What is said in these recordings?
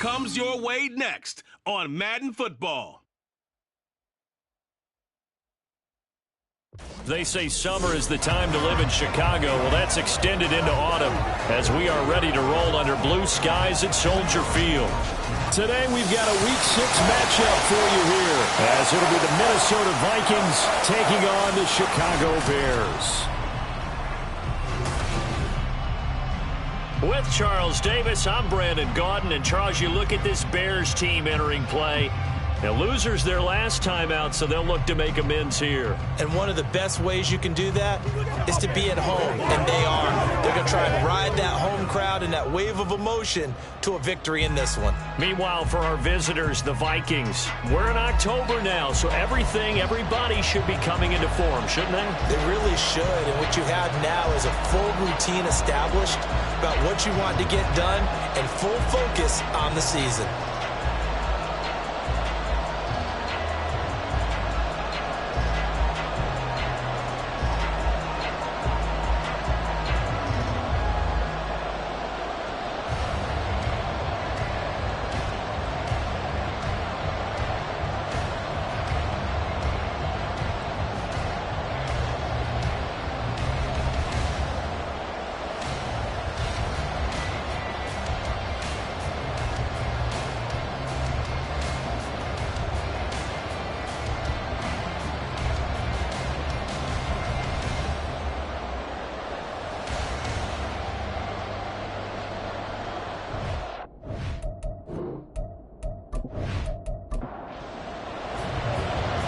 comes your way next on Madden Football. They say summer is the time to live in Chicago. Well, that's extended into autumn as we are ready to roll under blue skies at Soldier Field. Today we've got a Week 6 matchup for you here, as it'll be the Minnesota Vikings taking on the Chicago Bears. With Charles Davis, I'm Brandon Gaudin. And Charles, you look at this Bears team entering play. Now, losers their last time out, so they'll look to make amends here. And one of the best ways you can do that is to be at home, and they are. They're going to try and ride that home crowd and that wave of emotion to a victory in this one. Meanwhile, for our visitors, the Vikings, we're in October now, so everybody should be coming into form, shouldn't they? They really should, and what you have now is a full routine established about what you want to get done and full focus on the season.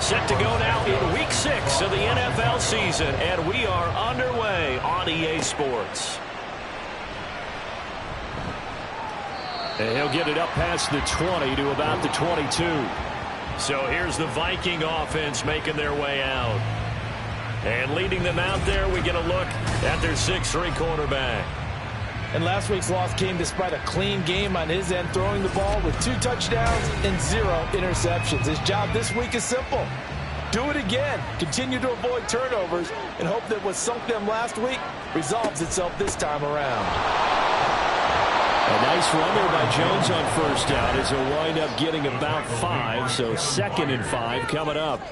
Set to go now in Week 6 of the NFL season, and we are underway on EA Sports. And he'll get it up past the 20 to about the 22. So here's the Viking offense making their way out. And leading them out there, we get a look at their 6'3" quarterback. And last week's loss came despite a clean game on his end, throwing the ball with 2 touchdowns and 0 interceptions. His job this week is simple. Do it again. Continue to avoid turnovers and hope that what sunk them last week resolves itself this time around. A nice run there by Jones on first down as he'll wind up getting about 5, so 2nd and 5 coming up.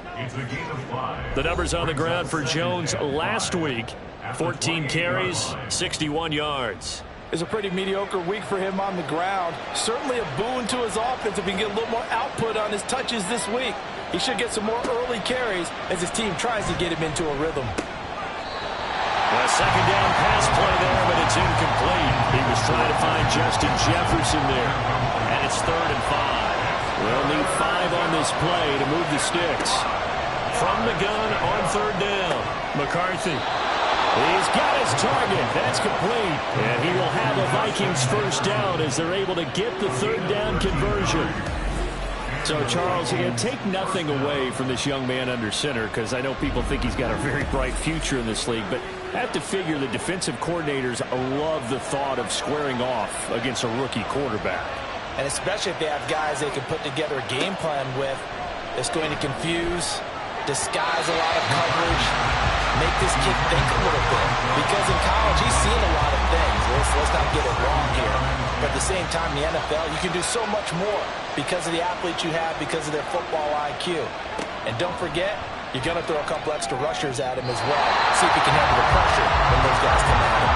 The numbers on the ground for Jones last week, 14 carries, 61 yards. It's a pretty mediocre week for him on the ground. Certainly a boon to his offense if he can get a little more output on his touches this week. He should get some more early carries as his team tries to get him into a rhythm. A second down pass play there, but it's incomplete. He was trying to find Justin Jefferson there. And it's 3rd and 5. We'll need 5 on this play to move the sticks. From the gun on 3rd down, McCarthy. He's got his target. That's complete. And he will have a Vikings first down as they're able to get the 3rd down conversion. So, Charles, take nothing away from this young man under center, because I know people think he's got a very bright future in this league, but I have to figure the defensive coordinators love the thought of squaring off against a rookie quarterback. And especially if they have guys they can put together a game plan with that's going to confuse, disguise a lot of coverage, make this kid think a little bit. Because in college, he's seen a lot of things. Let's not get it wrong here. But at the same time, in the NFL, you can do so much more because of the athletes you have, because of their football IQ. And don't forget, you're going to throw a couple extra rushers at him as well. See if he can handle the pressure when those guys come at him.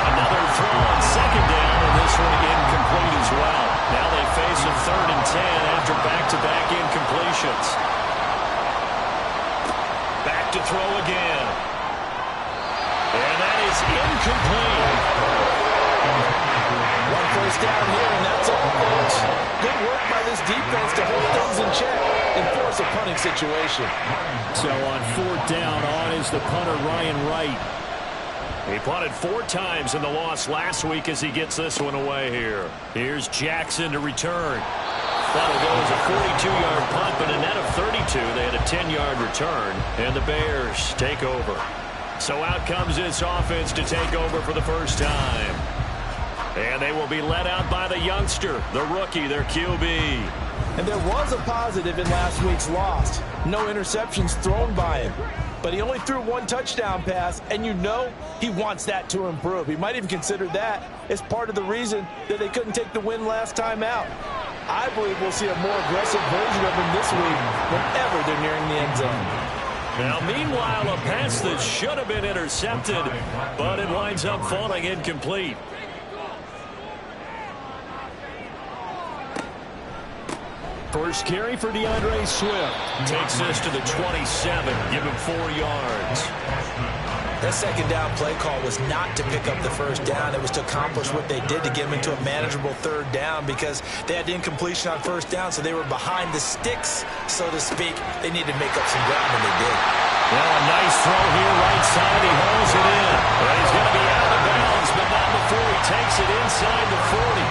Another throw on 2nd down, and this one incomplete as well. Now they face a 3rd and 10 after back-to-back incompletions. Back to throw again. And that is incomplete. 1 first down here, and that's all, folks. Good work by this defense to hold things in check and force a punting situation. So on 4th down, on is the punter, Ryan Wright. He punted 4 times in the loss last week as he gets this one away here. Here's Jackson to return. That'll go as a 42-yard punt, but a net of 32. They had a 10-yard return, and the Bears take over. So out comes this offense to take over for the first time. And they will be led out by the youngster, the rookie, their QB. And there was a positive in last week's loss. No interceptions thrown by him. but he only threw one touchdown pass, and you know he wants that to improve. He might even consider that as part of the reason that they couldn't take the win last time out. I believe we'll see a more aggressive version of him this week whenever they're nearing the end zone. Now, meanwhile, a pass that should have been intercepted, but it winds up falling incomplete. First carry for DeAndre Swift. Takes this to the 27. Give him 4 yards. That second down play call was not to pick up the first down. It was to accomplish what they did to get them into a manageable third down because they had incompletion on first down, so they were behind the sticks, so to speak. They needed to make up some ground, and they did. Well, a nice throw here right side. He hauls it in. But he's going to be out of bounds, but not before he takes it inside the 40.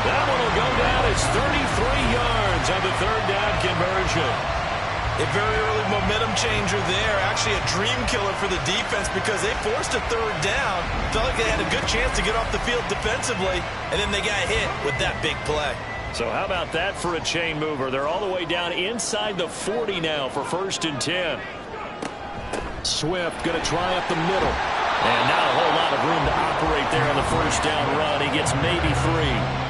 That one will go down as 33 yards on the third down conversion. A very early momentum changer there. Actually a dream killer for the defense because they forced a third down. Felt like they had a good chance to get off the field defensively, and then they got hit with that big play. So how about that for a chain mover? They're all the way down inside the 40 now for 1st and 10. Swift going to try up the middle. And not a whole lot of room to operate there on the first down run. He gets maybe 3.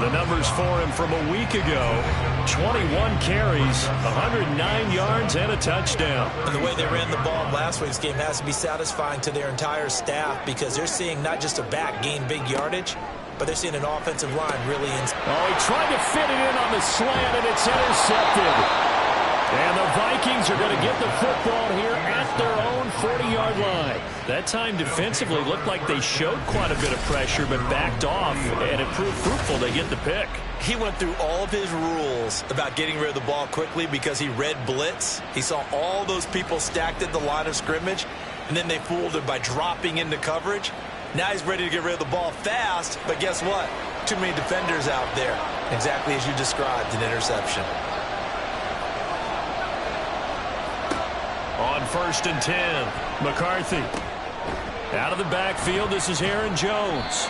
The numbers for him from a week ago, 21 carries, 109 yards, and a touchdown. And the way they ran the ball last week's game has to be satisfying to their entire staff because they're seeing not just a back gain big yardage, but they're seeing an offensive line really in. Oh, he tried to fit it in on the slant, and it's intercepted. And the Vikings are going to get the football here at their own 40-yard line. That time defensively looked like they showed quite a bit of pressure but backed off, and it proved fruitful. They get the pick. He went through all of his rules about getting rid of the ball quickly because he read blitz. He saw all those people stacked at the line of scrimmage, and then they fooled him by dropping into coverage. Now he's ready to get rid of the ball fast, but guess what? Too many defenders out there. Exactly as you described, an interception. On 1st and 10, McCarthy. Out of the backfield, this is Aaron Jones.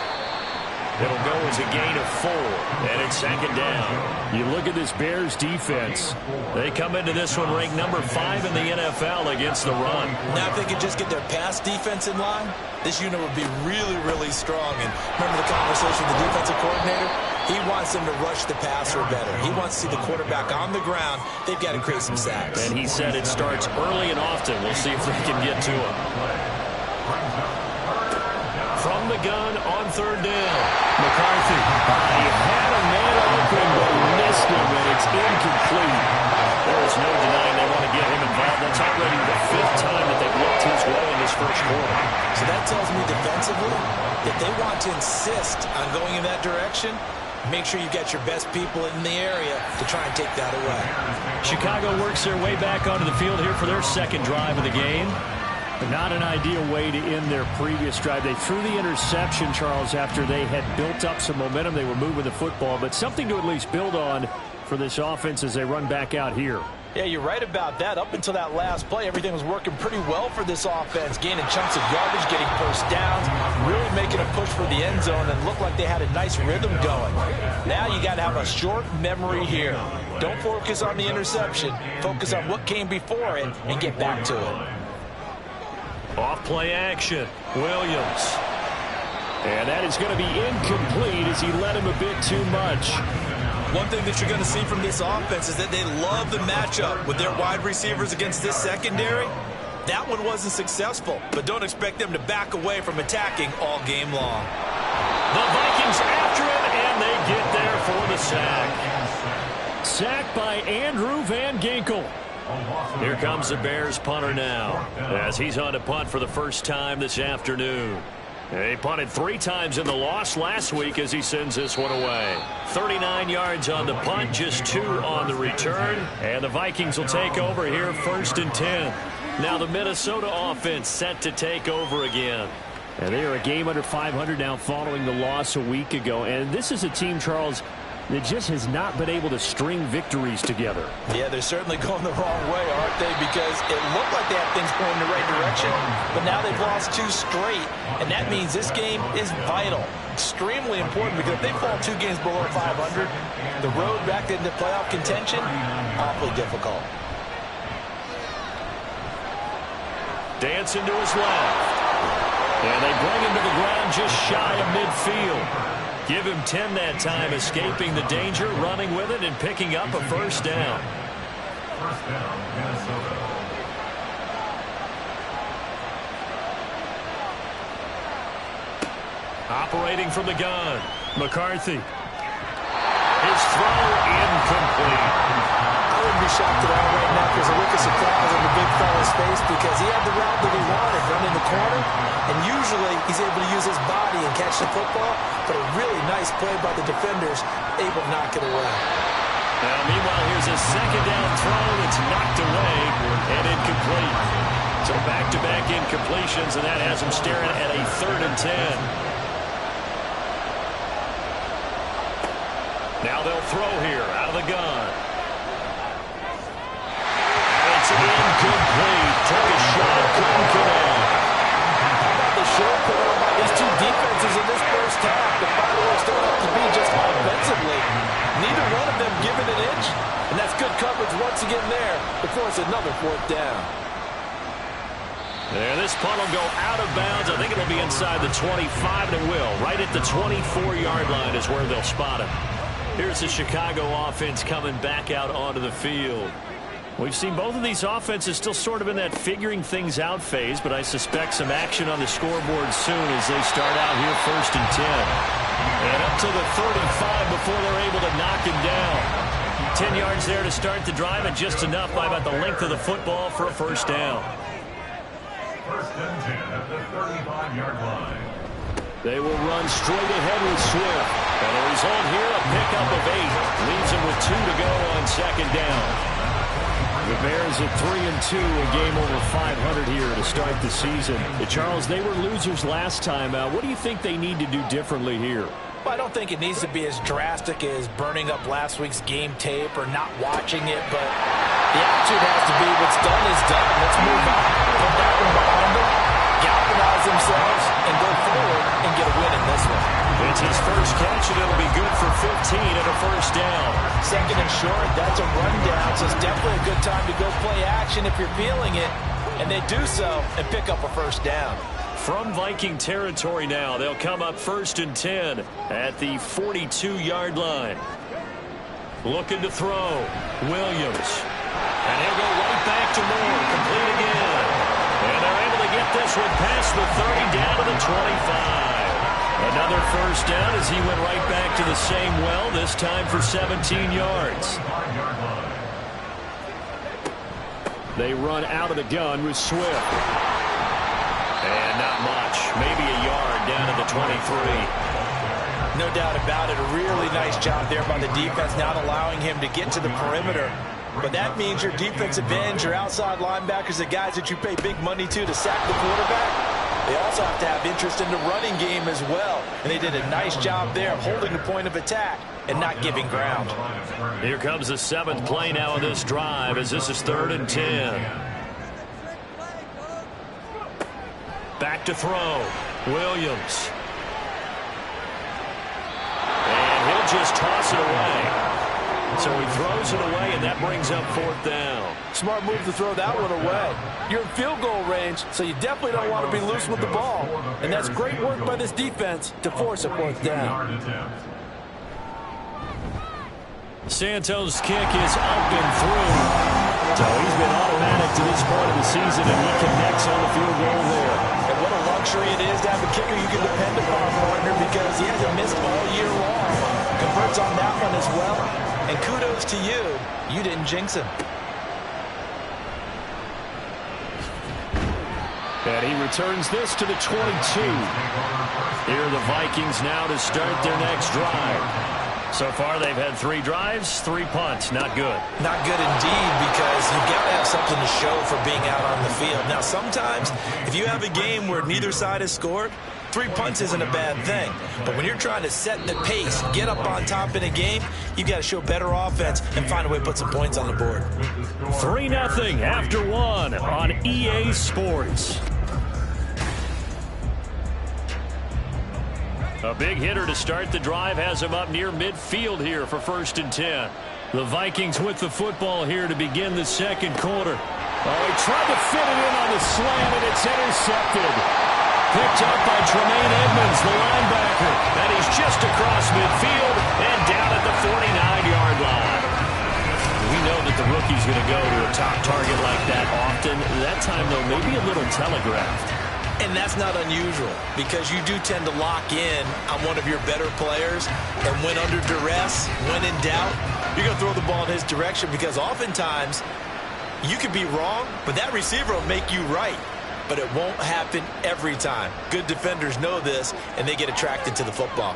It'll go as a gain of 4, and it's 2nd down. You look at this Bears defense. They come into this one ranked number 5 in the NFL against the run. Now, if they could just get their pass defense in line, this unit would be really, really strong. And remember the conversation with the defensive coordinator? He wants them to rush the passer better. He wants to see the quarterback on the ground. They've got to create some sacks. And he said it starts early and often. We'll see if they can get to him. From the gun on 3rd down, McCarthy. He had a man open, but missed him, and it's incomplete. There is no denying they want to get him involved. That's already the 5th time that they've looked his way in this first quarter. So that tells me defensively, if they want to insist on going in that direction, make sure you get your best people in the area to try and take that away. Chicago works their way back onto the field here for their 2nd drive of the game. Not an ideal way to end their previous drive. They threw the interception, Charles, after they had built up some momentum. They were moving the football, but something to at least build on for this offense as they run back out here. Yeah, you're right about that. Up until that last play, everything was working pretty well for this offense, gaining chunks of yardage, getting first downs, really making a push for the end zone, and looked like they had a nice rhythm going. Now you got to have a short memory here. Don't focus on the interception. Focus on what came before it and get back to it. Off play action, Williams. And that is going to be incomplete as he led him a bit too much. One thing that you're going to see from this offense is that they love the matchup with their wide receivers against this secondary. That one wasn't successful, but don't expect them to back away from attacking all game long. The Vikings after him, and they get there for the sack. Sacked by Andrew Van Ginkel. Here comes the Bears punter now as he's on to punt for the first time this afternoon. He punted 3 times in the loss last week as he sends this one away. 39 yards on the punt, just 2 on the return. And the Vikings will take over here 1st and 10. Now the Minnesota offense set to take over again. And they are a game under 500 now following the loss a week ago. And this is a team, Charles, that just has not been able to string victories together. Yeah, they're certainly going the wrong way, aren't they? Because it looked like they had things going in the right direction, but now they've lost 2 straight, and that means this game is vital. Extremely important, because if they fall 2 games below 500, the road back into playoff contention, awfully difficult. Dancing to his left. And they bring him to the ground just shy of midfield. Give him 10 that time, escaping the danger, running with it, and picking up a first down. First down, Minnesota. Operating from the gun, McCarthy. His throw incomplete. I wouldn't be shocked at all right now because a look of surprise on the big fella's face because he had the route that he wanted, running the corner, and usually he's able to use his body and catch the football, but a really nice play by the defenders, able to knock it away. Now, meanwhile, here's a second down throw that's knocked away and incomplete. So back-to-back incompletions, and that has him staring at a 3rd and 10. Now they'll throw here out of the gun. It's incomplete. Took a shot, couldn't connect. How about the show put on by these two defenses in this first half? The fireworks don't have to be just offensively. Neither one of them giving an inch, and that's good coverage once again there before it's another 4th down. There, this punt will go out of bounds. I think it'll be inside the 25, and it will. Right at the 24-yard line is where they'll spot him. Here's the Chicago offense coming back out onto the field. We've seen both of these offenses still sort of in that figuring things out phase, but I suspect some action on the scoreboard soon as they start out here 1st and 10. And up to the 35 before they're able to knock him down. 10 yards there to start the drive, and just enough by about the length of the football for a first down. 1st and 10 at the 35-yard line. They will run straight ahead with Swift. And the result here, a pickup of 8. Leaves them with 2 to go on 2nd down. The Bears at 3-2, a game over 500 here to start the season. Charles, they were losers last time. What do you think they need to do differently here? Well, I don't think it needs to be as drastic as burning up last week's game tape or not watching it, but the attitude has to be what's done is done. Let's move on. Put that one behind them, galvanize themselves, and go forward and get a win in this one. It's his first catch, and it'll be good for 15 and a first down. 2nd and short, that's a rundown, so it's definitely a good time to go play action if you're feeling it, and they do so and pick up a first down. From Viking territory now, they'll come up 1st and 10 at the 42-yard line. Looking to throw, Williams. And he'll go right back to Moore, complete again. And they're able to get this one past the 30 down to the 25. Another first down as he went right back to the same well, this time for 17 yards. They run out of the gun with Swift. And not much, maybe a yard down to the 23. No doubt about it, a really nice job there by the defense, not allowing him to get to the perimeter. But that means your defensive ends, your outside linebackers, the guys that you pay big money to sack the quarterback, they also have to have interest in the running game as well. And they did a nice job there of holding the point of attack and not giving ground. Here comes the 7th play now of this drive as this is 3rd and 10. Back to throw. Williams. And he'll just toss it away. So he throws it away, and that brings up 4th down. Smart move to throw that one away. You're in field goal range, so you definitely don't want to be loose with the ball. And that's great work by this defense to force a 4th down. Santos' kick is up and through. So he's been automatic to this point of the season, and he connects on the field goal there. And what a luxury it is to have a kicker you can depend upon, partner, because he hasn't missed all year long. Converts on that one as well. And kudos to you. You didn't jinx him. And he returns this to the 22. Here are the Vikings now to start their next drive. So far, they've had 3 drives, 3 punts. Not good. Not good indeed, because you've got to have something to show for being out on the field. Now, sometimes, if you have a game where neither side has scored, 3 punts isn't a bad thing. But when you're trying to set the pace, get up on top in a game, you've got to show better offense and find a way to put some points on the board. 3-0 after 1 on EA Sports. A big hitter to start the drive has him up near midfield here for 1st and 10. The Vikings with the football here to begin the 2nd quarter. Oh, he tried to fit it in on the slant, and it's intercepted. Picked up by Tremaine Edmonds, the linebacker. And he's just across midfield and down at the 49-yard line. We know that the rookie's going to go to a top target like that often. That time, though, maybe a little telegraphed. And that's not unusual because you do tend to lock in on one of your better players. And when under duress, when in doubt, you're going to throw the ball in his direction because oftentimes you could be wrong, but that receiver will make you right. But it won't happen every time. Good defenders know this, and they get attracted to the football.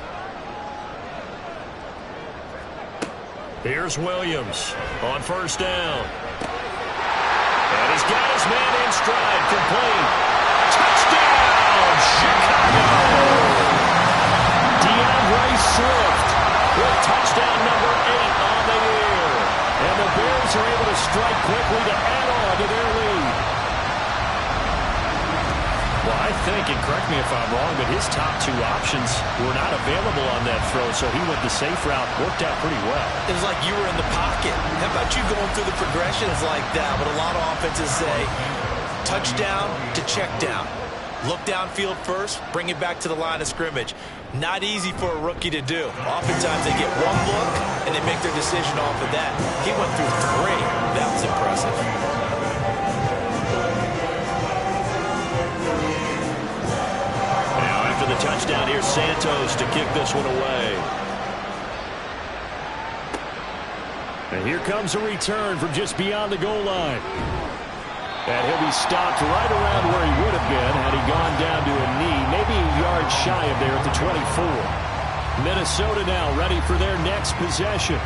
Here's Williams on first down. And he's got his man in stride, complete. Touchdown, Chicago! DeAndre Swift with touchdown number 8 on the year. And the Bears are able to strike quickly to add on to their lead. Well, I think, and correct me if I'm wrong, but his top 2 options were not available on that throw, so he went the safe route, worked out pretty well. It was like you were in the pocket. How about you going through the progressions like that? But a lot of offenses say touchdown to check down. Look downfield first, bring it back to the line of scrimmage. Not easy for a rookie to do. Oftentimes they get one look, and they make their decision off of that. He went through 3. That was impressive. The touchdown here, Santos to kick this one away. And here comes a return from just beyond the goal line. And he'll be stopped right around where he would have been had he gone down to a knee, maybe a yard shy of there at the 24. Minnesota now ready for their next possession.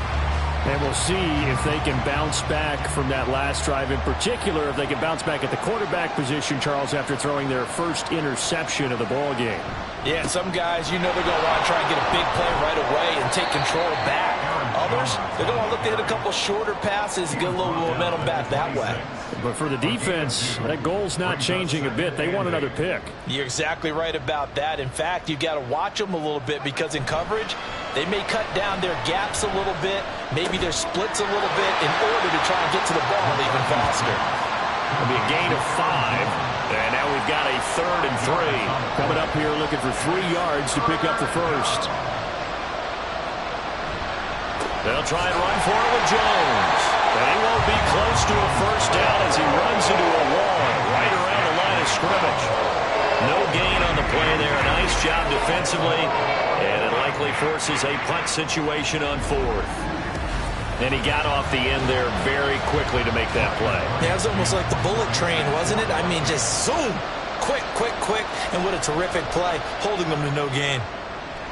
And we'll see if they can bounce back from that last drive. In particular, if they can bounce back at the quarterback position, Charles, after throwing their first interception of the ball game. Yeah, and some guys, you know they're going to want to try and get a big play right away and take control back. Others, they're going to look to hit a couple shorter passes and get a little momentum back that way. But for the defense, that goal's not changing a bit. They want another pick. You're exactly right about that. In fact, you've got to watch them a little bit because in coverage, they may cut down their gaps a little bit, maybe their splits a little bit in order to try and get to the ball even faster. It'll be a gain of 5. And now we've got a 3rd and 3. Coming up here looking for 3 yards to pick up the first. They'll try and run for it with Jones. And he won't be close to a first down as he runs into a wall right around the line of scrimmage. No gain on the play there. Nice job defensively. And it likely forces a punt situation on 4th. And he got off the end there very quickly to make that play. Yeah, it was almost like the bullet train, wasn't it? I mean, just zoom. Quick, quick, quick. And what a terrific play, holding them to no gain.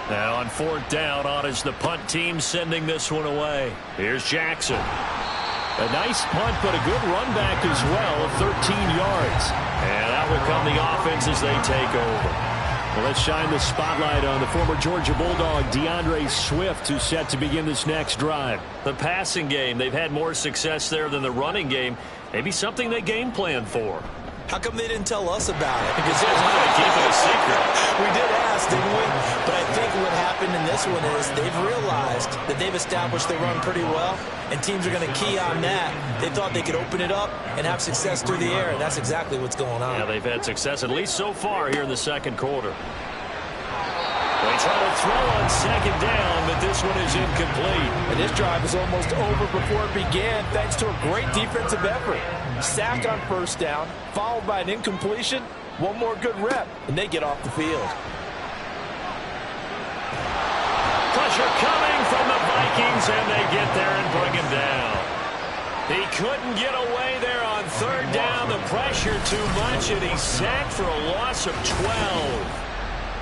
Now on 4th down, on is the punt team sending this one away. Here's Jackson. A nice punt, but a good run back as well of 13 yards. And out will come the offense as they take over. Well, let's shine the spotlight on the former Georgia Bulldog, DeAndre Swift, who's set to begin this next drive. The passing game, they've had more success there than the running game. Maybe something they game plan for. How come they didn't tell us about it? Because they're going to keep it a secret. We did ask, didn't we? But I think what happened in this one is they've realized that they've established the run pretty well, and teams are going to key on that. They thought they could open it up and have success through the air, and that's exactly what's going on. Yeah, they've had success, at least so far, here in the second quarter. They try to throw on 2nd down, but this one is incomplete. And this drive is almost over before it began, thanks to a great defensive effort. Sack on 1st down, followed by an incompletion. One more good rep, and they get off the field. Pressure coming from the Vikings, and they get there and bring him down. He couldn't get away there on 3rd down. The pressure too much, and he's sacked for a loss of 12.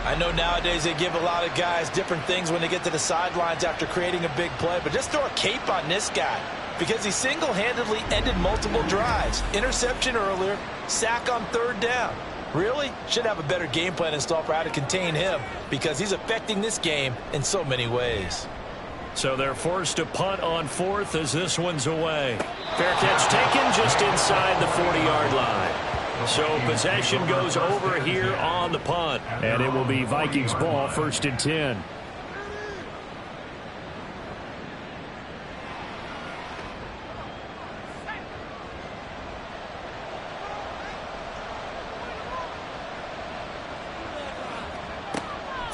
I know nowadays they give a lot of guys different things when they get to the sidelines after creating a big play, but just throw a cape on this guy because he single-handedly ended multiple drives. Interception earlier, sack on 3rd down. Really? Should have a better game plan installed for how to contain him because he's affecting this game in so many ways. So they're forced to punt on 4th as this one's away. Fair catch taken just inside the 40-yard line. So possession goes over here on the punt. And it will be Vikings ball, 1st and 10.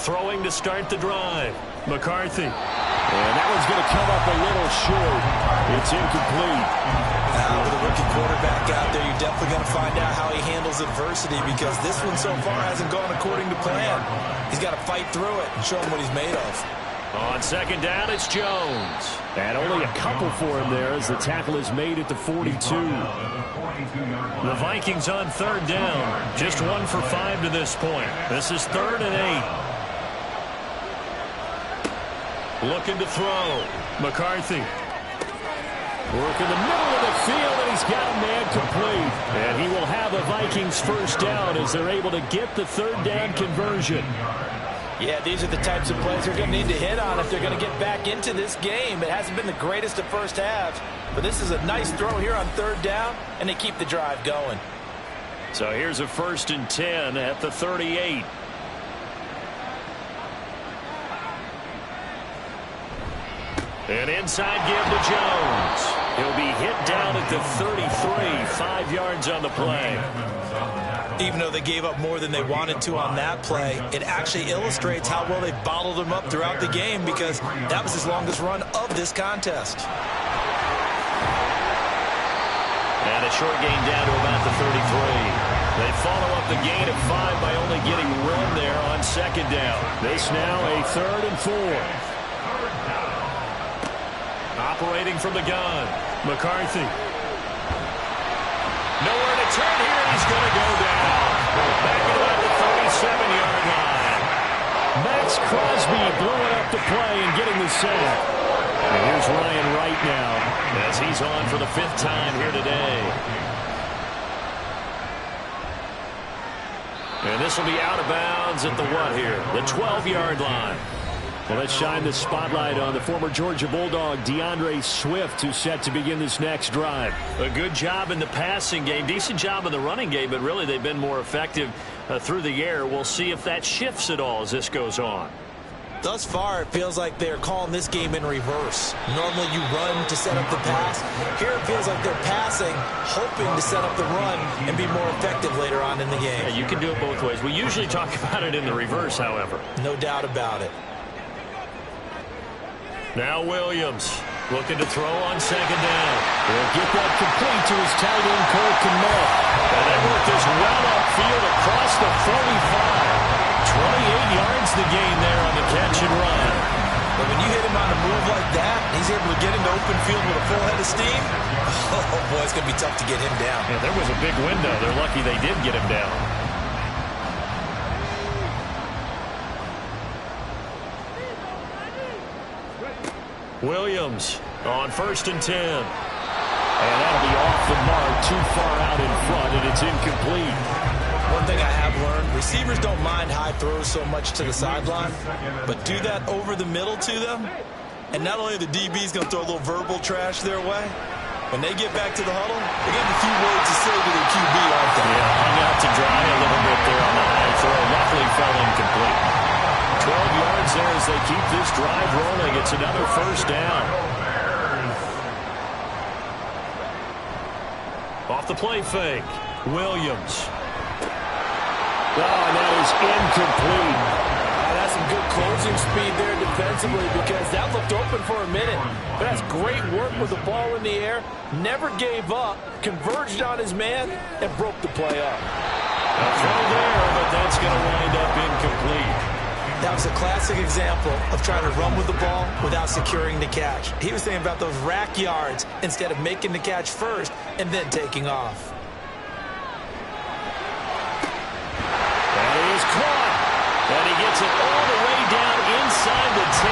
Throwing to start the drive. McCarthy. And that one's going to come up a little short. It's incomplete. Now with a rookie quarterback out there, you're definitely going to find out how he handles adversity, because this one so far hasn't gone according to plan. He's got to fight through it and show him what he's made of. On second down, it's Jones. And only a couple for him there as the tackle is made at the 42. The Vikings on third down. Just 1 for 5 to this point. This is 3rd and 8. Looking to throw. McCarthy. Working the middle of the field, and he's got a man complete. And he will have a Vikings first down as they're able to get the third down conversion. Yeah, these are the types of plays they're going to need to hit on if they're going to get back into this game. It hasn't been the greatest of first halves, but this is a nice throw here on third down, and they keep the drive going. So here's a 1st and 10 at the 38. An inside give to Jones. He'll be hit down at the 33, 5 yards on the play. Even though they gave up more than they wanted to on that play, it actually illustrates how well they bottled them up throughout the game, because that was his longest run of this contest. And a short gain down to about the 33. They follow up the gain of 5 by only getting 1 there on second down. This now a 3rd and 4. Operating from the gun, McCarthy. Nowhere to turn here, and he's going to go down. Back at about the 37-yard line. Max Crosby blowing up the play and getting the sack. And here's Ryan Wright now as he's on for the 5th time here today. And this will be out of bounds at the what here? The 12-yard line. Well, let's shine the spotlight on the former Georgia Bulldog, DeAndre Swift, who's set to begin this next drive. A good job in the passing game, decent job in the running game, but really they've been more effective through the air. We'll see if that shifts at all as this goes on. Thus far, it feels like they're calling this game in reverse. Normally you run to set up the pass. Here it feels like they're passing, hoping to set up the run and be more effective later on in the game. Yeah, you can do it both ways. We usually talk about it in the reverse, however. No doubt about it. Now Williams looking to throw on second down. He'll get that complete to his tight end, Cole Kmet. And they work this well upfield across the 35. 28 yards the gain there on the catch and run. But when you hit him on a move like that, he's able to get into open field with a full head of steam. Oh, boy, it's going to be tough to get him down. Yeah, there was a big window. They're lucky they did get him down. Williams on 1st and 10. And that'll be off the mark, too far out in front, and it's incomplete. One thing I have learned, receivers don't mind high throws so much to the sideline, but do that over the middle to them, and not only are the DBs going to throw a little verbal trash their way, when they get back to the huddle, they give a few words to say to their QB, aren't they? Yeah, hung out to dry a little bit there on the high throw. Luckily fell incomplete. 12 yards there as they keep this drive rolling. It's another first down. Off the play fake, Williams. Oh, and that is incomplete. That's some good closing speed there defensively, because that looked open for a minute. But that's great work with the ball in the air. Never gave up, converged on his man, and broke the play up. A throw there, but that's going to wind up incomplete. That was a classic example of trying to run with the ball without securing the catch. He was thinking about those rack yards instead of making the catch first and then taking off. And he is caught. And he gets it all the way down inside the 10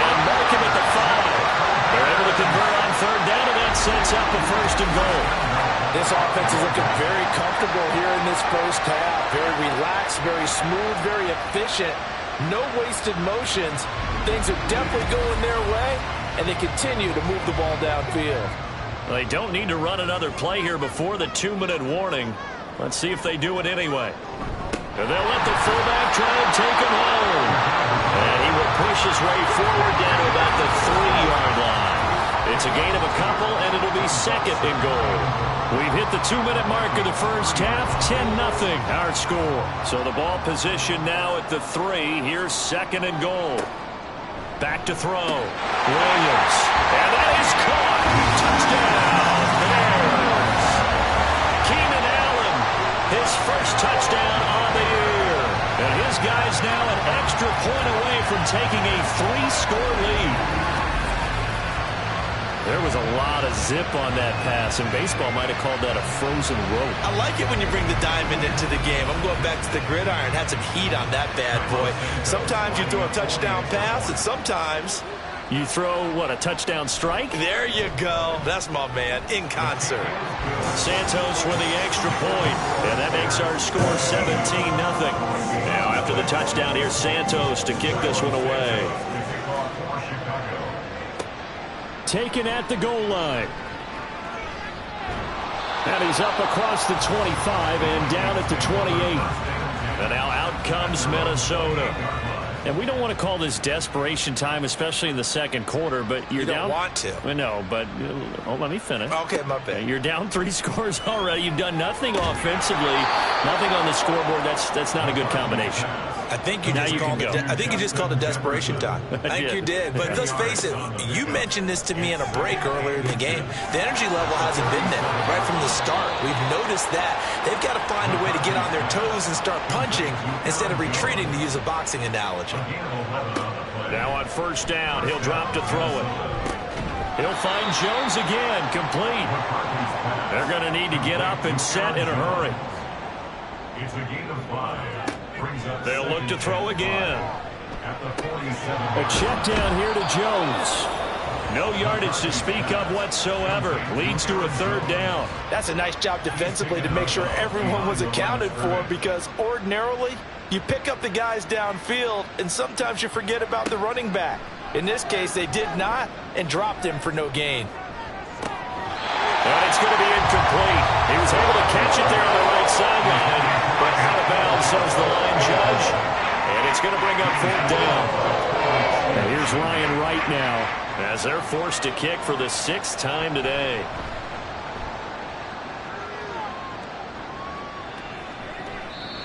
and mark him at the 5. They're able to convert on third down, and that sets up a 1st and goal. This offense is looking very comfortable here in this first half. Very relaxed, very smooth, very efficient. No wasted motions. Things are definitely going their way, and they continue to move the ball downfield. They don't need to run another play here before the 2-minute warning. Let's see if they do it anyway. And they'll let the fullback try and take him home. And he will push his way forward down to about the 3-yard line. It's a gain of a couple, and it'll be 2nd and goal. We've hit the 2-minute mark of the first half, 10-0 our score. So the ball position now at the 3. Here's 2nd and goal. Back to throw. Williams. And that is caught. Touchdown. Bears. Keenan Allen, his first touchdown on the year. And his guys now an extra point away from taking a 3-score lead. There was a lot of zip on that pass, and baseball might have called that a frozen rope. I like it when you bring the diamond into the game. I'm going back to the gridiron. Had some heat on that bad boy. Sometimes you throw a touchdown pass, and sometimes you throw, what, a touchdown strike? There you go. That's my man, in concert. Santos with the extra point, and that makes our score 17-0. Now, after the touchdown, here's Santos to kick this one away. Taken at the goal line. And he's up across the 25 and down at the 28. And now out comes Minnesota. And we don't want to call this desperation time, especially in the second quarter, but you're down. You don't want to. No, but let me finish. Okay, my bad. You're down 3 scores already. You've done nothing offensively, nothing on the scoreboard. That's not a good combination. I think you just called it desperation time. I think you did. But let's face it, you mentioned this to me in a break earlier in the game. The energy level hasn't been there right from the start. We've noticed that. They've got to find a way to get on their toes and start punching instead of retreating, to use a boxing analogy. Now on first down, he'll drop to throw it. He'll find Jones again, complete. They're going to need to get up and set in a hurry. It's a gain of 5. They'll look to throw again. A check down here to Jones. No yardage to speak of whatsoever. Leads to a 3rd down. That's a nice job defensively to make sure everyone was accounted for, because ordinarily you pick up the guys downfield and sometimes you forget about the running back. In this case, they did not and dropped him for no gain. And it's going to be incomplete. He was able to catch it there on the right sideline, but out of bounds, says the line judge. And it's going to bring up 4th down. And here's Ryan Wright now, as they're forced to kick for the 6th time today.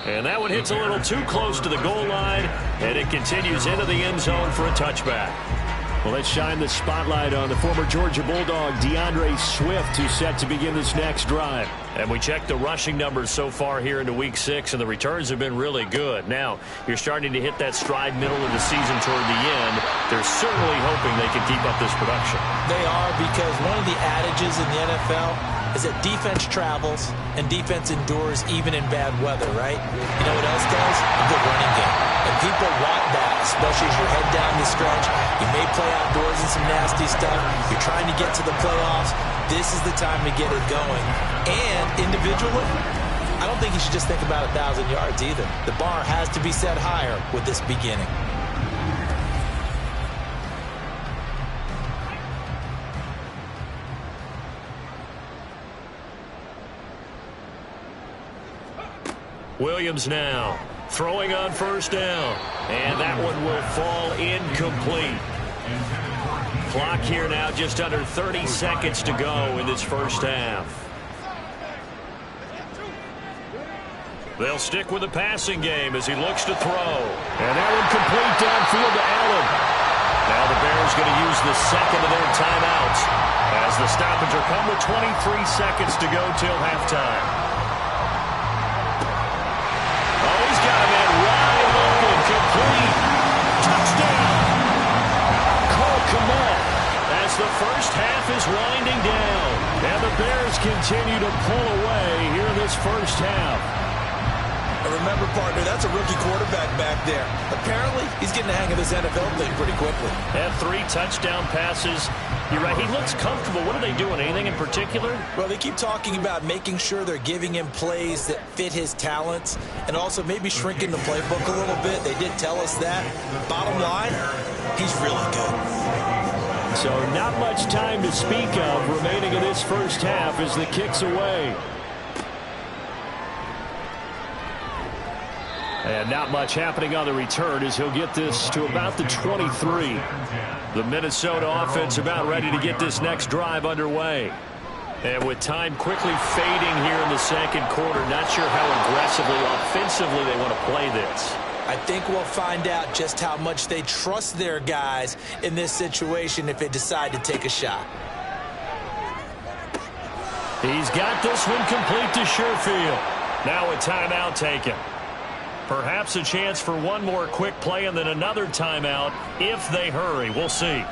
And that one hits a little too close to the goal line, and it continues into the end zone for a touchback. Well, let's shine the spotlight on the former Georgia Bulldog, DeAndre Swift, who's set to begin this next drive. And we checked the rushing numbers so far here into Week 6, and the returns have been really good. Now, you're starting to hit that stride middle of the season toward the end. They're certainly hoping they can keep up this production. They are, because one of the adages in the NFL is that defense travels and defense endures even in bad weather, right? You know what else does? A good running game. And people want that, especially as you're heading down the stretch. You may play outdoors in some nasty stuff. You're trying to get to the playoffs. This is the time to get it going. And individually, I don't think you should just think about 1,000 yards either. The bar has to be set higher with this beginning. Williams now throwing on first down, and that one will fall incomplete. Clock here now, just under 30 seconds to go in this first half. They'll stick with the passing game as he looks to throw, and that one complete downfield to Allen. Now the Bears going to use the second of their timeouts as the stoppage will come with 23 seconds to go till halftime. Complete. Touchdown. Cole Kmet as the first half is winding down. And the Bears continue to pull away here in this first half. And remember, partner, that's a rookie quarterback back there. Apparently, he's getting the hang of this NFL thing pretty quickly. Had 3 touchdown passes. You're right, he looks comfortable. What are they doing? Anything in particular? Well, they keep talking about making sure they're giving him plays that fit his talents and also maybe shrinking the playbook a little bit. They did tell us that. Bottom line, he's really good. So not much time to speak of remaining in this first half as the kick's away. And not much happening on the return as he'll get this to about the 23. The Minnesota offense about ready to get this next drive underway. And with time quickly fading here in the second quarter, not sure how aggressively, offensively they want to play this. I think we'll find out just how much they trust their guys in this situation if they decide to take a shot. He's got this one complete to Sherfield. Now a timeout taken. Perhaps a chance for one more quick play and then another timeout if they hurry. We'll see. A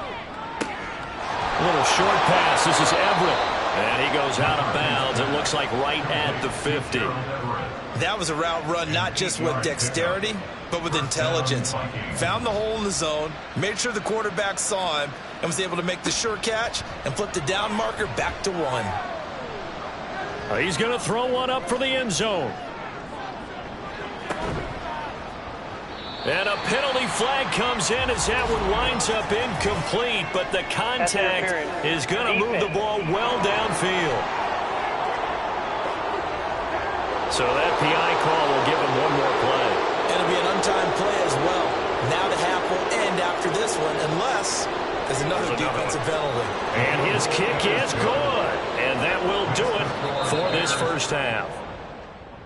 little short pass. This is Everett. And he goes out of bounds. It looks like right at the 50. That was a route run not just with dexterity, but with intelligence. Found the hole in the zone, made sure the quarterback saw him, and was able to make the sure catch and flip the down marker back to 1. He's going to throw one up for the end zone. And a penalty flag comes in as that one winds up incomplete, but the contact is going to move the ball well downfield. So that PI call will give him one more play. It'll be an untimed play as well. Now the half will end after this one unless there's another defensive penalty. And his kick is good. And that will do it for this first half.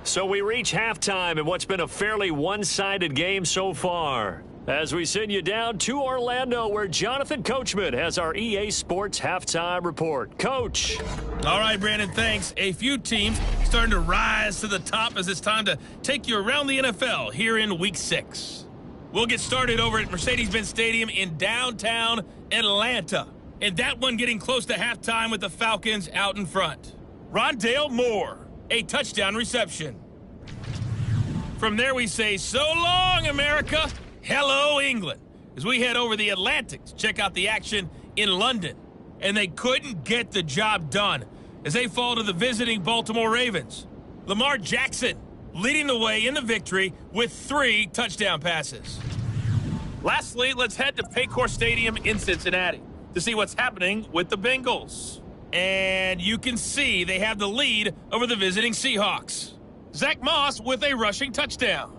So we reach halftime in what's been a fairly one-sided game so far. As we send you down to Orlando, where Jonathan Coachman has our EA Sports Halftime Report. Coach. All right, Brandon, thanks. A few teams starting to rise to the top as it's time to take you around the NFL here in Week 6. We'll get started over at Mercedes-Benz Stadium in downtown Atlanta. And that one getting close to halftime with the Falcons out in front. Rondale Moore, a touchdown reception. From there we say, so long, America. Hello, England. As we head over the Atlantic to check out the action in London. And they couldn't get the job done as they fall to the visiting Baltimore Ravens. Lamar Jackson leading the way in the victory with 3 touchdown passes. Lastly, let's head to Paycor Stadium in Cincinnati to see what's happening with the Bengals. And you can see they have the lead over the visiting Seahawks. Zach Moss with a rushing touchdown.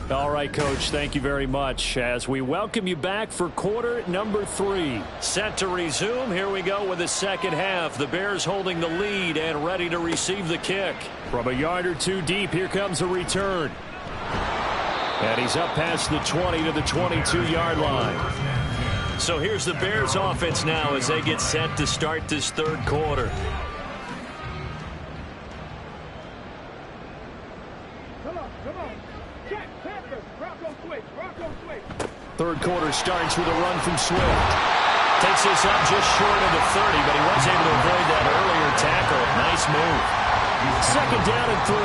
All right, Coach, thank you very much. As we welcome you back for quarter number 3. Set to resume. Here we go with the second half. The Bears holding the lead and ready to receive the kick. From a yard or two deep, here comes a return. And he's up past the 20 to the 22-yard line. So here's the Bears offense now as they get set to start this third quarter. Third quarter starts with a run from Swift. Takes this up just short of the 30, but he was able to avoid that earlier tackle. Nice move. Second down and 3.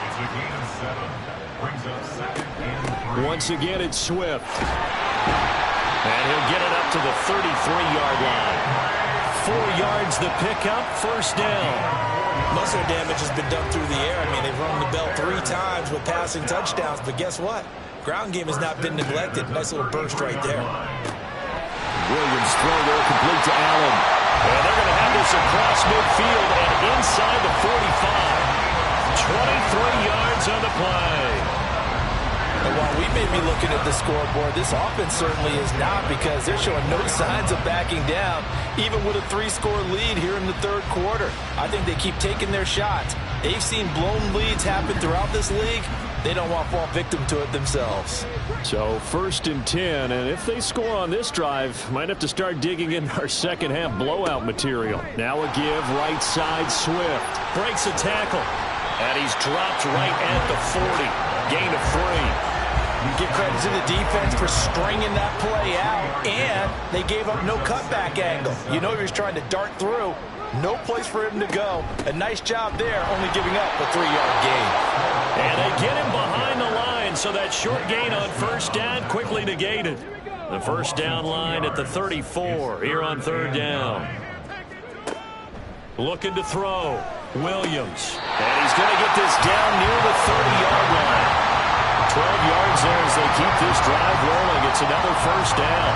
It's a gain of 7. Brings up second and 3. Once again, it's Swift. And he'll get it up to the 33-yard line. 4 yards the pickup, first down. Muscle damage has been done through the air. I mean, they've rung the bell 3 times with passing touchdowns, but guess what? Ground game has not been neglected. Nice little burst right there. Williams throw there complete to Allen. And they're going to have this across midfield and inside the 45. 23 yards on the play. And while we may be looking at the scoreboard, this offense certainly is not, because they're showing no signs of backing down, even with a 3-score lead here in the third quarter. I think they keep taking their shots. They've seen blown leads happen throughout this league. They don't want to fall victim to it themselves. So first and 10, and if they score on this drive, might have to start digging in our second half blowout material. Now a give, right side, Swift. Breaks a tackle, and he's dropped right at the 40. Gain of 3. Give credit to the defense for stringing that play out, and they gave up no cutback angle. You know he was trying to dart through. No place for him to go. A nice job there, only giving up a 3-yard gain. And they get him behind the line, so that short gain on first down quickly negated. The first down line at the 34 here on third down. Looking to throw. Williams. And he's going to get this down near the 30-yard line. 12 yards there as they keep this drive rolling. It's another first down.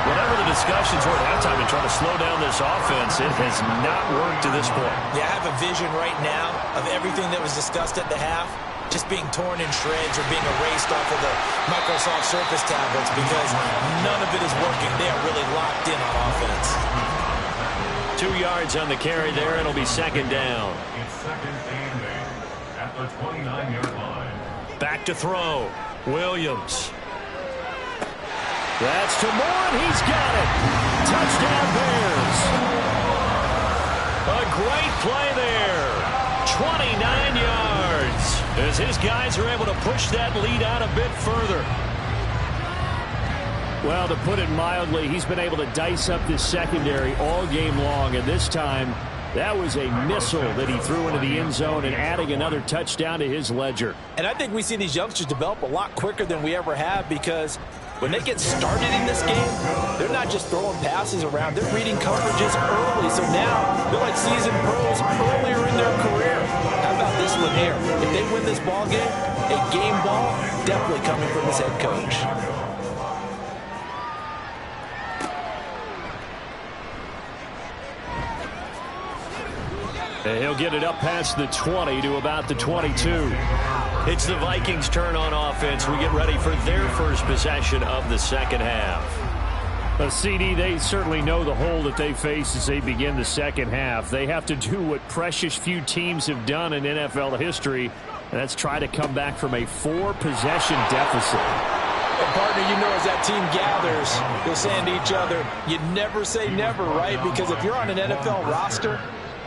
Whatever the discussions were at halftime and trying to slow down this offense, it has not worked to this point. Yeah, I have a vision right now of everything that was discussed at the half just being torn in shreds or being erased off of the Microsoft Surface tablets because none of it is working. They are really locked in on offense. 2 yards on the carry there, and it'll be second down. It's second and 8 at the 29-yard line. Back to throw. Williams. That's to Moore, and he's got it. Touchdown Bears. A great play there. 29 yards as his guys are able to push that lead out a bit further. Well, to put it mildly, he's been able to dice up this secondary all game long, and this time that was a missile that he threw into the end zone and adding another touchdown to his ledger. And I think we see these youngsters develop a lot quicker than we ever have because when they get started in this game, they're not just throwing passes around. They're reading coverages early. So now they're like seasoned pros earlier in their career. How about this one here? If they win this ball game, a game ball definitely coming from his head coach. And he'll get it up past the 20 to about the 22. It's the Vikings' turn on offense. We get ready for their first possession of the second half. CD, they certainly know the hole that they face as they begin the second half. They have to do what precious few teams have done in NFL history, and that's try to come back from a 4-possession deficit. And partner, you know, as that team gathers, they're saying to each other, you never say never, right? Because if you're on an NFL roster,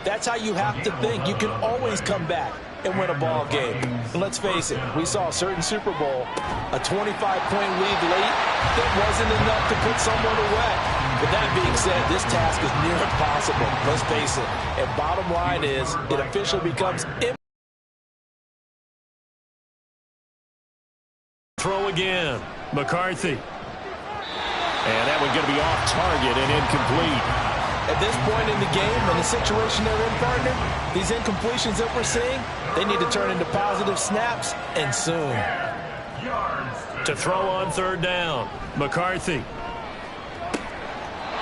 that's how you have to think. You can always come back and win a ball game. And let's face it, we saw a certain Super Bowl, a 25-point lead late that wasn't enough to put someone away. But that being said, this task is near impossible. Let's face it. And bottom line is, it officially becomes Throw again. McCarthy. And that one going to be off target and incomplete. At this point in the game and the situation they're in, partner, these incompletions that we're seeing, they need to turn into positive snaps, and soon. To throw on third down. McCarthy.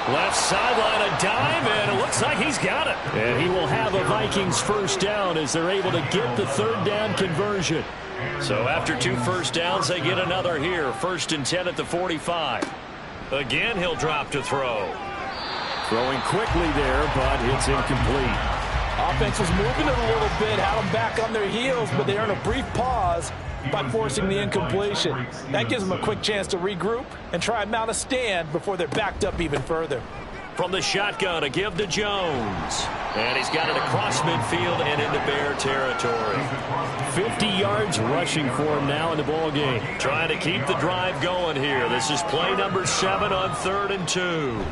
Left sideline, a dive, and it looks like he's got it. And he will have a Vikings first down as they're able to get the third down conversion. So after 2 first downs, they get another here. 1st and 10 at the 45. Again, he'll drop to throw. Throwing quickly there, but it's incomplete. Offense was moving it a little bit, had them back on their heels, but they earn a brief pause by forcing the incompletion. That gives them a quick chance to regroup and try and mount a stand before they're backed up even further. From the shotgun, a give to Jones. And he's got it across midfield and into Bear territory. 50 yards rushing for him now in the ball game. Trying to keep the drive going here. This is play number 7 on 3rd and 2.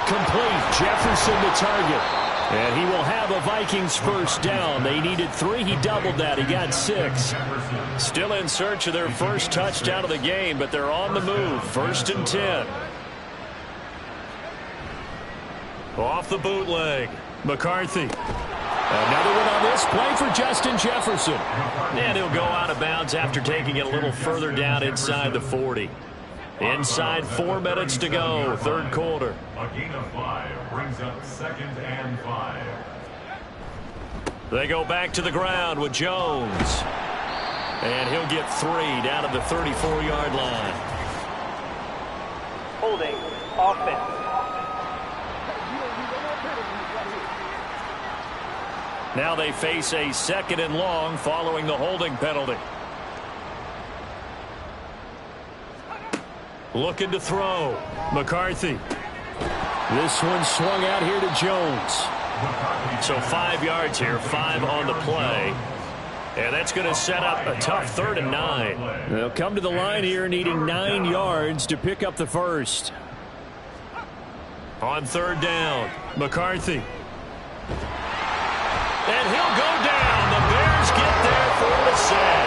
Complete. Jefferson the target. And he will have a Vikings first down. They needed 3. He doubled that. He got 6. Still in search of their first touchdown of the game, but they're on the move. 1st and 10. Off the bootleg. McCarthy. Another one on this play for Justin Jefferson. And he'll go out of bounds after taking it a little further down inside the 40. Inside 4 minutes to go, 3rd quarter. A gain of 5 brings up 2nd and 5. They go back to the ground with Jones. And he'll get 3 down at the 34-yard line. Holding offense. Now they face a 2nd and long following the holding penalty. Looking to throw. McCarthy. This one swung out here to Jones. So 5 yards here, 5 on the play. And that's going to set up a tough 3rd and 9. They'll come to the line here needing 9 yards to pick up the first. On 3rd down, McCarthy. And he'll go down. The Bears get there for the sack.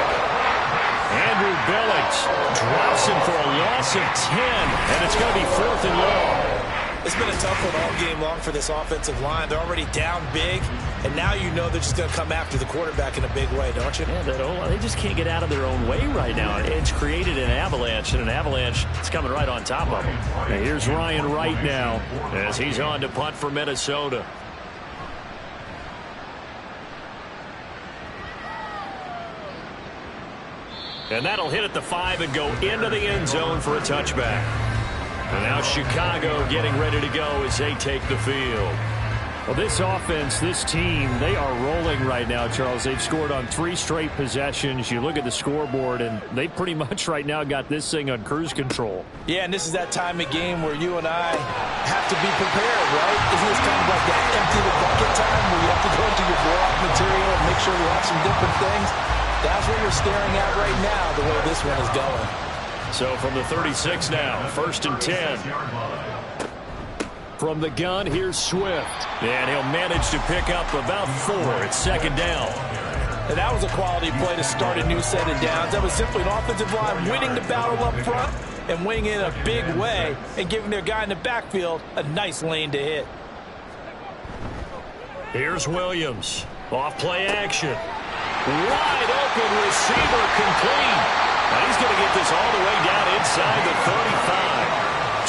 Andrew Billings drops him for a loss of 10, and it's going to be 4th and long. It's been a tough one all game long for this offensive line. They're already down big, and now you know they're just going to come after the quarterback in a big way, don't you? Yeah, they just can't get out of their own way right now. It's created an avalanche, and an avalanche is coming right on top of them. Now here's Ryan Wright now as he's on to punt for Minnesota. And that'll hit at the 5 and go into the end zone for a touchback. And now Chicago getting ready to go as they take the field. Well, this offense, this team, they are rolling right now, Charles. They've scored on 3 straight possessions. You look at the scoreboard, and they pretty much right now got this thing on cruise control. Yeah, and this is that time of game where you and I have to be prepared, right? Isn't this kind of like that empty the bucket time where you have to go into your blowout material and make sure you have some different things? That's what you're staring at right now, the way this one is going. So from the 36 now, 1st and 10. From the gun, here's Swift. And he'll manage to pick up about 4 at 2nd down. And that was a quality play to start a new set of downs. That was simply an offensive line winning the battle up front and winning in a big way and giving their guy in the backfield a nice lane to hit. Here's Williams. Off play action. Wide open receiver complete. Now he's going to get this all the way down inside the 35.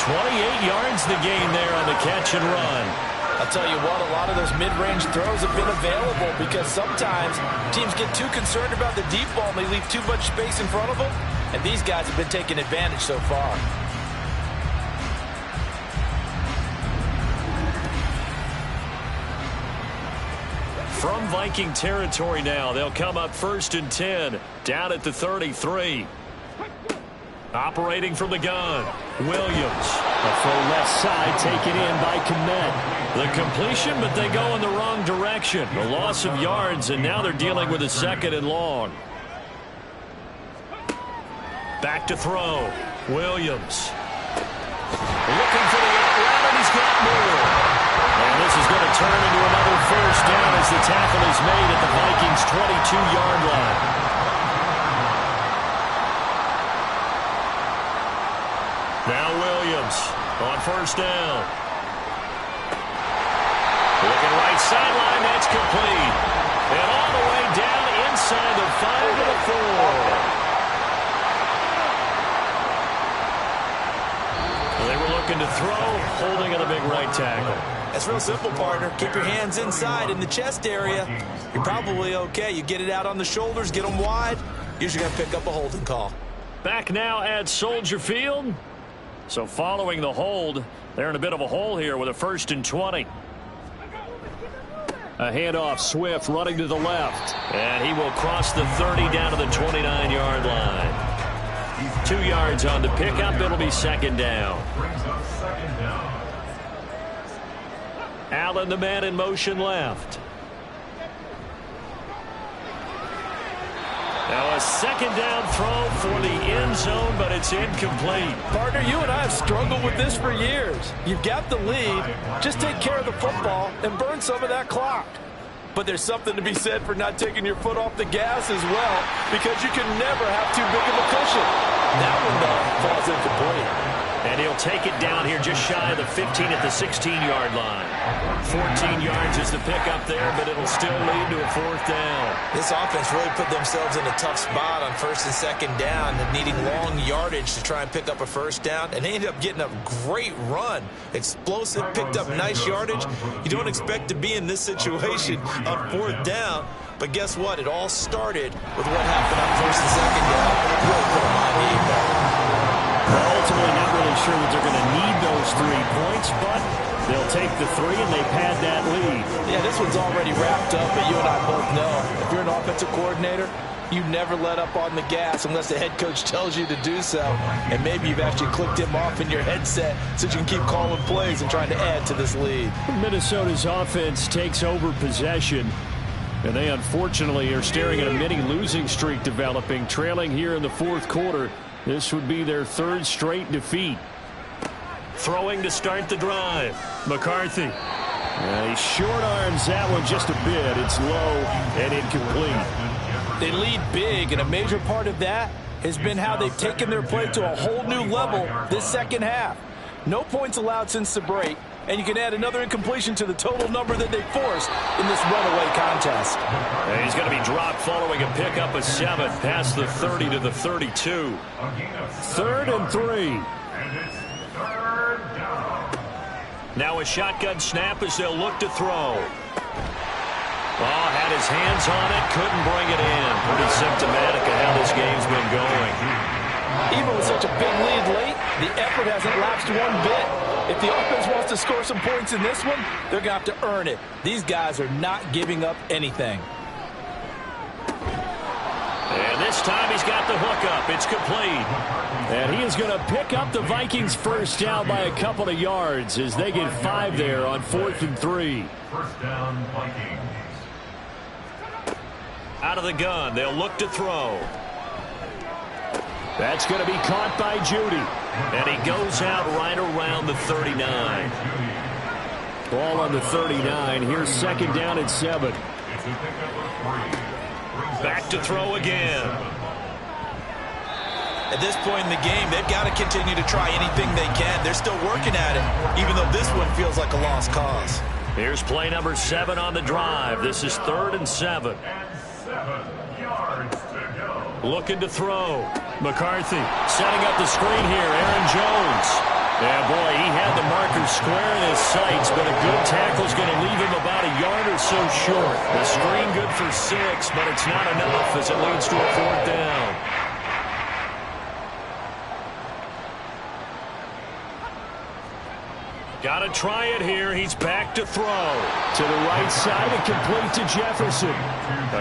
28 yards the gain there on the catch and run. I'll tell you what, a lot of those mid-range throws have been available because sometimes teams get too concerned about the deep ball and they leave too much space in front of them. And these guys have been taking advantage so far. From Viking territory now, they'll come up 1st and 10, down at the 33. Operating from the gun, Williams. A full left side taken in by Kmet. The completion, but they go in the wrong direction. A loss of yards, and now they're dealing with a 2nd and long. Back to throw, Williams. Looking for the out route, and he's got more. And this is going to turn into another 1st down as the tackle is made at the Vikings' 22-yard line. Now Williams on 1st down. Looking right sideline, that's complete. And all the way down inside the 5 to the 4. They were looking to throw, holding at a big right tackle. That's real simple, partner. Keep your hands inside in the chest area. You're probably okay. You get it out on the shoulders, get them wide. Usually going to pick up a holding call. Back now at Soldier Field. So following the hold, they're in a bit of a hole here with a 1st and 20. A handoff, Swift running to the left. And he will cross the 30 down to the 29-yard line. 2 yards on the pickup. It'll be 2nd down. Allen, the man in motion left. Now a 2nd down throw for the end zone, but it's incomplete. Partner, you and I have struggled with this for years. You've got the lead. Just take care of the football and burn some of that clock. But there's something to be said for not taking your foot off the gas as well, because you can never have too big of a cushion. That one, though, falls incomplete. And he'll take it down here just shy of the 15 at the 16-yard line. 14 yards is the pickup there, but it'll still lead to a 4th down. This offense really put themselves in a tough spot on 1st and 2nd down, needing long yardage to try and pick up a 1st down, and they ended up getting a great run. Explosive, picked up nice yardage. You don't expect to be in this situation on 4th down, but guess what? It all started with what happened on 1st and 2nd down. Really put them on the 8 ball. Well, ultimately, not really sure that they're going to need those 3 points, but they'll take the 3, and they've had that lead. Yeah, this one's already wrapped up, but you and I both know if you're an offensive coordinator, you never let up on the gas unless the head coach tells you to do so. And maybe you've actually clicked him off in your headset so you can keep calling plays and trying to add to this lead. Minnesota's offense takes over possession, and they unfortunately are staring at a mini losing streak developing, trailing here in the 4th quarter. This would be their 3rd straight defeat. Throwing to start the drive. McCarthy. He short arms that one just a bit. It's low and incomplete. They lead big, and a major part of that has been how they've taken their play to a whole new level this 2nd half. No points allowed since the break, and you can add another incompletion to the total number that they forced in this runaway contest. And he's going to be dropped following a pickup of 7 past the 30 to the 32. 3rd and 3. And it's third down. Now a shotgun snap as they'll look to throw. Oh, had his hands on it, couldn't bring it in. Pretty symptomatic of how this game's been going. Even with such a big lead late, the effort hasn't lapsed one bit. If the offense wants to score some points in this one, they're going to have to earn it. These guys are not giving up anything. And this time he's got the hook up. It's complete. And he is going to pick up the Vikings first down by a couple of yards as they get 5 there on 4th and 3. First down, Vikings. Out of the gun, they'll look to throw. That's going to be caught by Judy. And he goes out right around the 39. Ball on the 39. Here's 2nd down and 7. Back to throw again. At this point in the game, they've got to continue to try anything they can. They're still working at it, even though this one feels like a lost cause. Here's play number 7 on the drive. This is 3rd and 7. And 7 yards to go. Looking to throw. McCarthy setting up the screen here. Aaron Jones. Yeah, boy, he had the marker square in his sights, but a good tackle's going to leave him about a yard or so short. The screen good for 6, but it's not enough as it leads to a 4th down. Got to try it here. He's back to throw. To the right side and complete to Jefferson.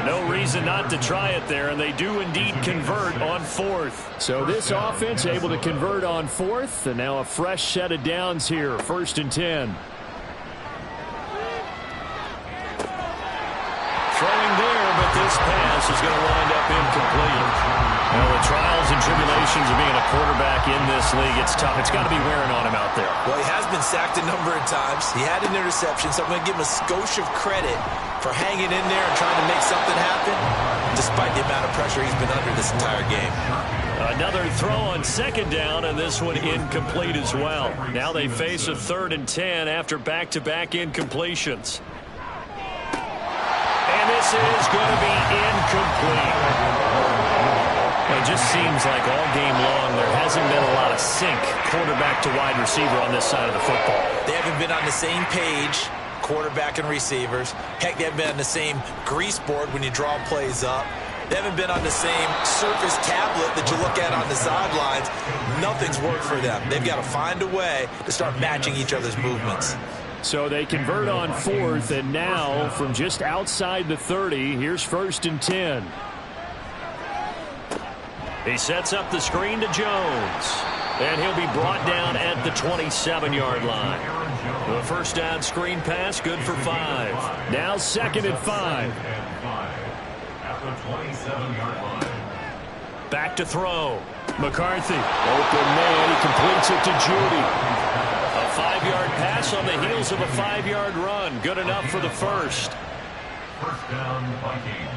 No reason not to try it there, and they do indeed convert on 4th. So this offense able to convert on 4th, and now a fresh set of downs here. 1st and 10. Throwing there, but this pass is going to wind up incomplete. Well, the trials and tribulations of being a quarterback in this league, it's tough. It's got to be wearing on him out there. Well, he has been sacked a number of times. He had an interception, so I'm going to give him a skosh of credit for hanging in there and trying to make something happen, despite the amount of pressure he's been under this entire game. Another throw on 2nd down, and this one incomplete as well. Now they face a 3rd and 10 after back-to-back incompletions. And this is going to be incomplete. It just seems like all game long there hasn't been a lot of sync quarterback to wide receiver on this side of the football. They haven't been on the same page, quarterback and receivers. Heck, they haven't been on the same grease board when you draw plays up. They haven't been on the same Surface tablet that you look at on the sidelines. Nothing's worked for them. They've got to find a way to start matching each other's movements. So they convert on 4th, and now from just outside the 30, here's 1st and 10. He sets up the screen to Jones. And he'll be brought down at the 27-yard line. The first down screen pass, good for 5. Now 2nd and 5. At the 27-yard line. Back to throw. McCarthy, open man, he completes it to Judy. A 5-yard pass on the heels of a 5-yard run. Good enough for the first. First down, Vikings.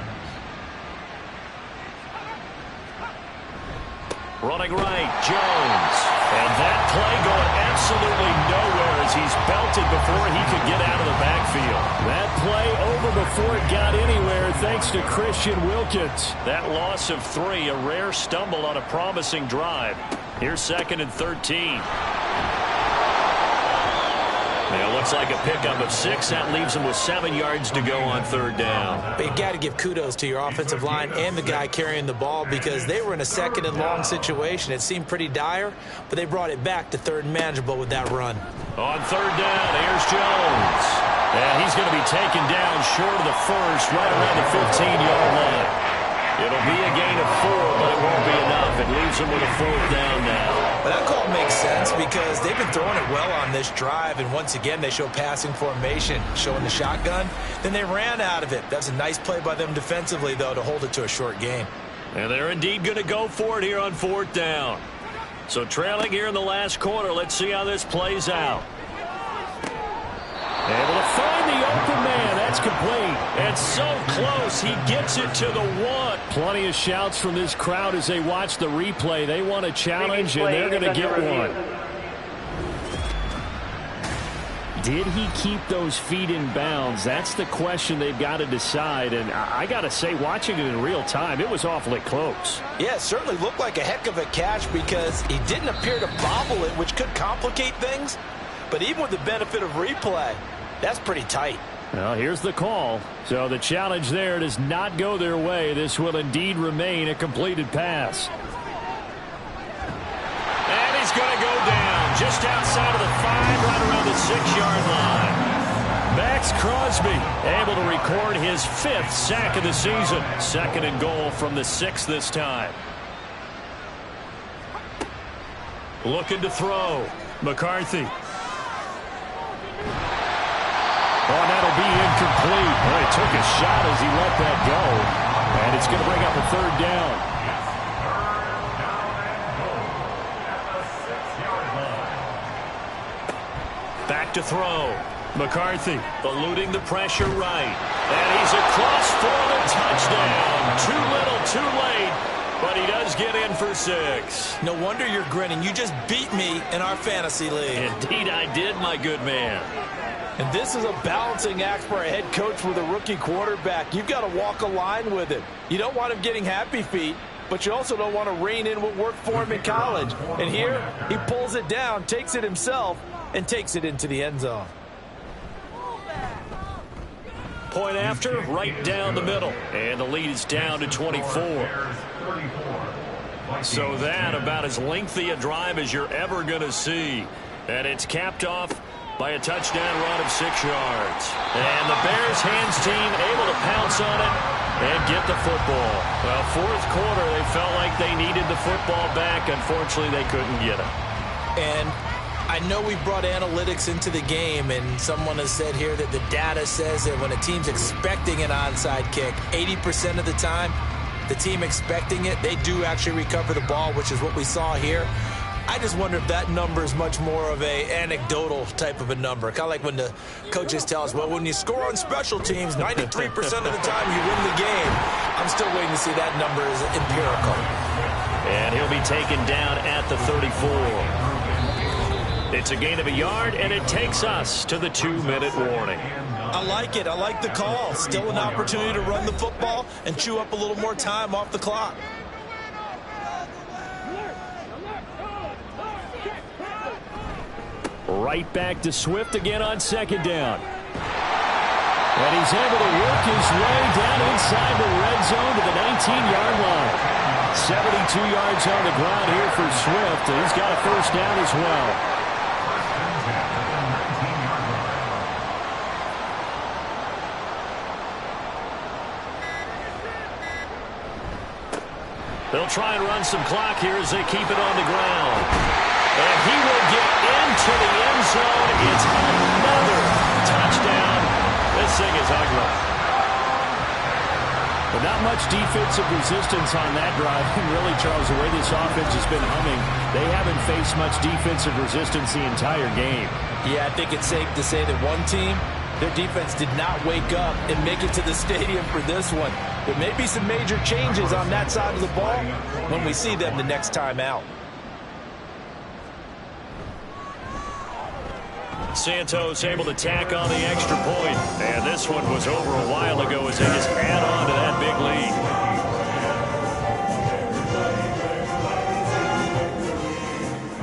Running right, Jones. And that play going absolutely nowhere as he's belted before he could get out of the backfield. That play over before it got anywhere thanks to Christian Wilkins. That loss of 3, a rare stumble on a promising drive. Here's 2nd and 13. It looks like a pickup of 6. That leaves him with 7 yards to go on 3rd down. But you got to give kudos to your offensive line and the guy carrying the ball because they were in a 2nd and long situation. It seemed pretty dire, but they brought it back to 3rd and manageable with that run. On 3rd down, here's Jones. And he's going to be taken down short of the first, right around the 15-yard line. It'll be a gain of 4, but it won't be enough. It leaves him with a 4th down now. But that call makes sense because they've been throwing it well on this drive, and once again they show passing formation, showing the shotgun. Then they ran out of it. That's a nice play by them defensively, though, to hold it to a short game. And they're indeed going to go for it here on 4th down. So trailing here in the last quarter, let's see how this plays out. Able to find the open man. That's complete. It's so close. He gets it to the 1. Plenty of shouts from this crowd as they watch the replay. They want a challenge, and they're going to get one. Did he keep those feet in bounds? That's the question they've got to decide. And I got to say, watching it in real time, it was awfully close. Yeah, it certainly looked like a heck of a catch because he didn't appear to bobble it, which could complicate things. But even with the benefit of replay, that's pretty tight. Well, here's the call. So the challenge there does not go their way. This will indeed remain a completed pass. And he's going to go down just outside of the 5, right around the 6-yard line. Max Crosby able to record his 5th sack of the season. 2nd and goal from the 6 this time. Looking to throw. McCarthy. Oh, that'll be incomplete. Well, he took a shot as he let that go. And it's going to bring up a 3rd down. Back to throw. McCarthy. Eluding the pressure right. And he's across for the touchdown. Too little, too late. But he does get in for 6. No wonder you're grinning. You just beat me in our fantasy league. Indeed I did, my good man. And this is a balancing act for a head coach with a rookie quarterback. You've got to walk a line with him. You don't want him getting happy feet, but you also don't want to rein in what worked for him in college. And here, he pulls it down, takes it himself, and takes it into the end zone. Point after, right down the middle. And the lead is down to 24. So that about as lengthy a drive as you're ever going to see. And it's capped off by a touchdown run of 6 yards. And the Bears hands team able to pounce on it and get the football. Well, 4th quarter, they felt like they needed the football back. Unfortunately, they couldn't get it. And I know we brought analytics into the game, and someone has said here that the data says that when a team's expecting an onside kick, 80% of the time, the team expecting it, they do actually recover the ball, which is what we saw here. I just wonder if that number is much more of a anecdotal type of a number. Kind of like when the coaches tell us, well, when you score on special teams, 93% of the time you win the game. I'm still waiting to see that number is empirical. And he'll be taken down at the 34. It's a gain of a yard, and it takes us to the 2-minute warning. I like it. I like the call. Still an opportunity to run the football and chew up a little more time off the clock. Right back to Swift again on 2nd down. And he's able to work his way down inside the red zone to the 19-yard line. 72 yards on the ground here for Swift, and he's got a 1st down as well. They'll try and run some clock here as they keep it on the ground. And he will get into the end zone. It's another touchdown. This thing is ugly. But not much defensive resistance on that drive. And really, Charles, the way this offense has been humming, they haven't faced much defensive resistance the entire game. Yeah, I think it's safe to say that one team, their defense did not wake up and make it to the stadium for this one. There may be some major changes on that side of the ball when we see them the next time out. Santos able to tack on the extra point. And this one was over a while ago as they just add on to that big lead.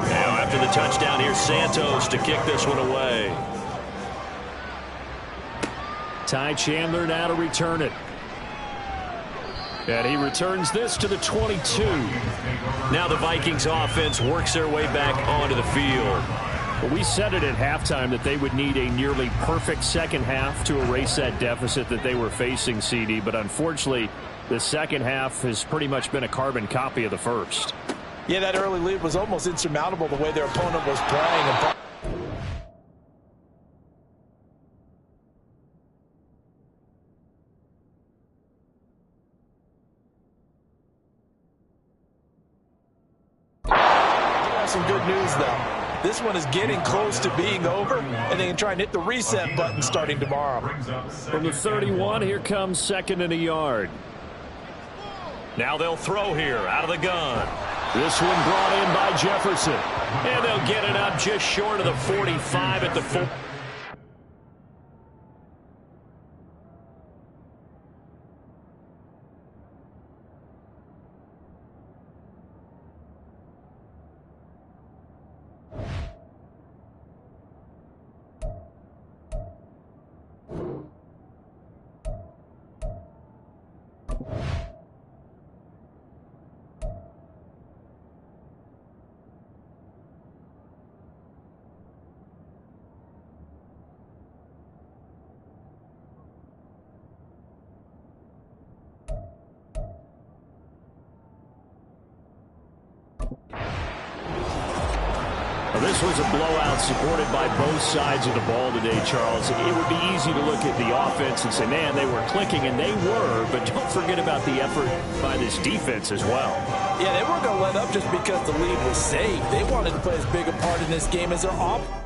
Now after the touchdown, here's Santos to kick this one away. Ty Chandler now to return it. And he returns this to the 22. Now the Vikings offense works their way back onto the field. Well, we said it at halftime that they would need a nearly perfect second half to erase that deficit that they were facing, CD. But unfortunately, the second half has pretty much been a carbon copy of the first. Yeah, that early lead was almost insurmountable the way their opponent was playing. Some good news, though. This one is getting close to being over, and they can try and hit the reset button starting tomorrow. From the 31, here comes 2nd and a yard. Now they'll throw here out of the gun. This one brought in by Jefferson. And they'll get it up just short of the 45 at the full. This was a blowout supported by both sides of the ball today, Charles. It would be easy to look at the offense and say, man, they were clicking, and they were, but don't forget about the effort by this defense as well. Yeah, they weren't going to let up just because the lead was saved. They wanted to play as big a part in this game as their offense.